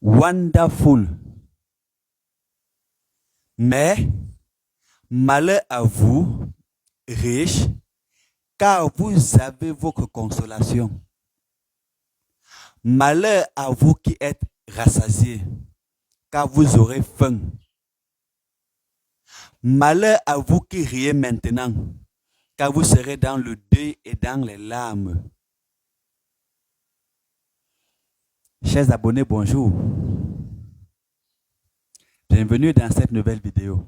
Wonderful. Mais malheur à vous, riches, car vous avez votre consolation. Malheur à vous qui êtes rassasiés, car vous aurez faim. Malheur à vous qui riez maintenant, car vous serez dans le deuil et dans les larmes. Chers abonnés, bonjour. Bienvenue dans cette nouvelle vidéo.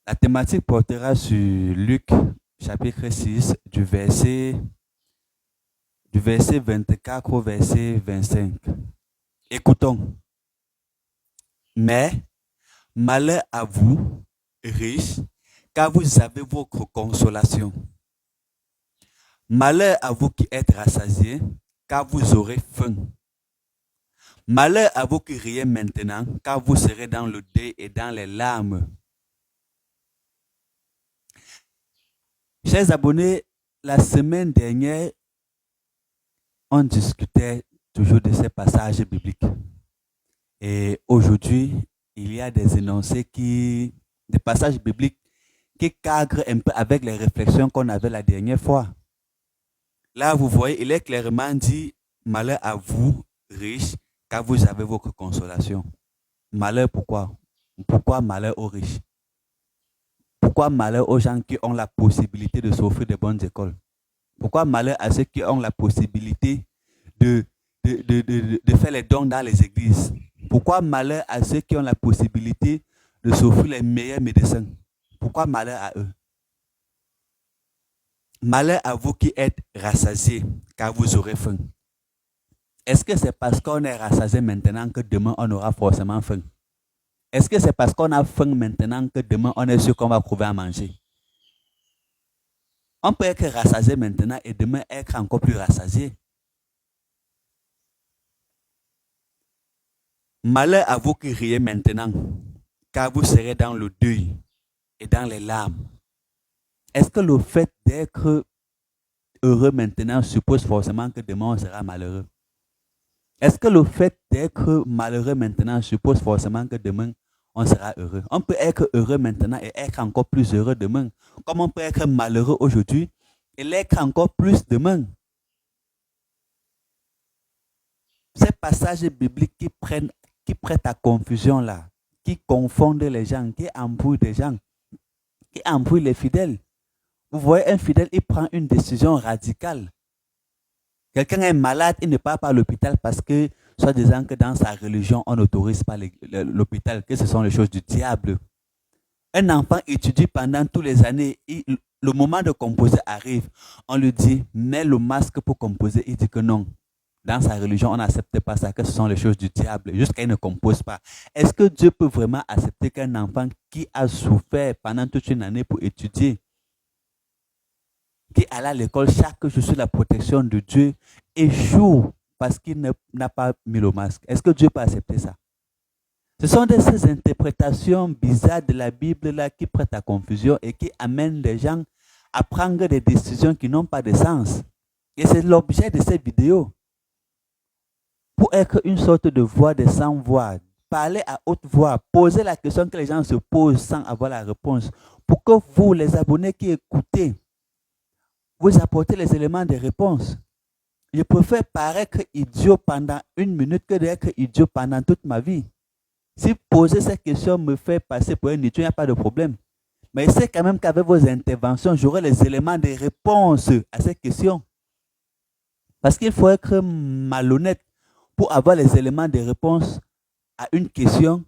La thématique portera sur Luc, chapitre 6, du verset 24 au verset 25. Écoutons. Mais, malheur à vous, riches, car vous avez votre consolation. Malheur à vous qui êtes rassasiés, car vous aurez faim. Malheur à vous qui riez maintenant, car vous serez dans le deuil et dans les larmes. Chers abonnés, la semaine dernière, on discutait toujours de ces passages bibliques. Et aujourd'hui, il y a des énoncés des passages bibliques qui cadrent un peu avec les réflexions qu'on avait la dernière fois. Là, vous voyez, il est clairement dit, malheur à vous, riches, car vous avez votre consolation. Malheur pourquoi? Pourquoi malheur aux riches? Pourquoi malheur aux gens qui ont la possibilité de s'offrir de bonnes écoles? Pourquoi malheur à ceux qui ont la possibilité de faire les dons dans les églises? Pourquoi malheur à ceux qui ont la possibilité de s'offrir les meilleurs médecins? Pourquoi malheur à eux? Malheur à vous qui êtes rassasiés, car vous aurez faim. Est-ce que c'est parce qu'on est rassasié maintenant que demain on aura forcément faim? Est-ce que c'est parce qu'on a faim maintenant que demain on est sûr qu'on va trouver à manger? On peut être rassasié maintenant et demain être encore plus rassasié. Malheur à vous qui riez maintenant, car vous serez dans le deuil et dans les larmes. Est-ce que le fait d'être heureux maintenant suppose forcément que demain on sera malheureux? Est-ce que le fait d'être malheureux maintenant suppose forcément que demain on sera heureux? On peut être heureux maintenant et être encore plus heureux demain. Comme on peut être malheureux aujourd'hui et l'être encore plus demain. Ces passages bibliques qui prêtent à confusion là, qui confondent les gens, qui embrouillent les gens, qui embrouillent les fidèles. Vous voyez, un fidèle, il prend une décision radicale. Quelqu'un est malade, il ne part pas à l'hôpital parce que, soi-disant que dans sa religion, on n'autorise pas l'hôpital, que ce sont les choses du diable. Un enfant étudie pendant toutes les années, le moment de composer arrive, on lui dit, mets le masque pour composer, il dit que non. Dans sa religion, on n'accepte pas ça, que ce sont les choses du diable, jusqu'à il ne compose pas. Est-ce que Dieu peut vraiment accepter qu'un enfant qui a souffert pendant toute une année pour étudier, qui allait à l'école chaque jour sous la protection de Dieu, échoue parce qu'il n'a pas mis le masque? Est-ce que Dieu peut accepter ça? Ce sont ces interprétations bizarres de la Bible là qui prêtent à confusion et qui amènent les gens à prendre des décisions qui n'ont pas de sens. Et c'est l'objet de cette vidéo. Pour être une sorte de voix de sans-voix, parler à haute voix, poser la question que les gens se posent sans avoir la réponse. Pour que vous, les abonnés qui écoutez, vous apportez les éléments de réponse. Je préfère paraître idiot pendant une minute que d'être idiot pendant toute ma vie. Si poser cette question me fait passer pour un idiot, il n'y a pas de problème. Mais c'est quand même qu'avec vos interventions, j'aurai les éléments de réponse à cette question. Parce qu'il faut être malhonnête pour avoir les éléments de réponse à une question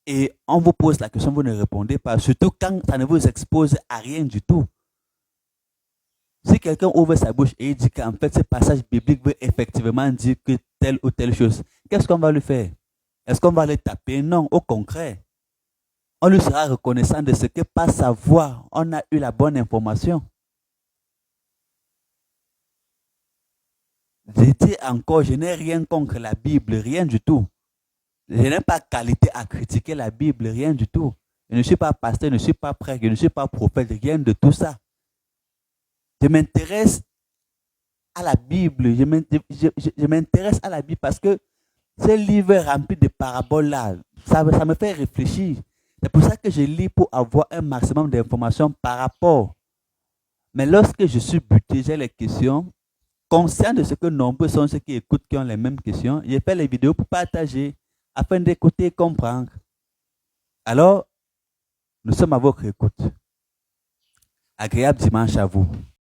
et on vous pose la question, vous ne répondez pas. Surtout quand ça ne vous expose à rien du tout. Si quelqu'un ouvre sa bouche et il dit qu'en fait ce passage biblique veut effectivement dire que telle ou telle chose, qu'est-ce qu'on va lui faire? Est-ce qu'on va le taper? Non, au contraire. On lui sera reconnaissant de ce que par sa voix, on a eu la bonne information. Je dis encore, je n'ai rien contre la Bible, rien du tout. Je n'ai pas qualité à critiquer la Bible, rien du tout. Je ne suis pas pasteur, je ne suis pas prêtre, je ne suis pas prophète, rien de tout ça. Je m'intéresse à la Bible, je m'intéresse à la Bible parce que Ce livre rempli de paraboles là, ça me fait réfléchir. C'est pour ça que je lis pour avoir un maximum d'informations par rapport. Mais lorsque je suis buté, j'ai les questions, conscient de ce que nombreux sont ceux qui écoutent, qui ont les mêmes questions, j'ai fait les vidéos pour partager, afin d'écouter et comprendre. Alors, nous sommes à votre écoute. Agréable dimanche à vous.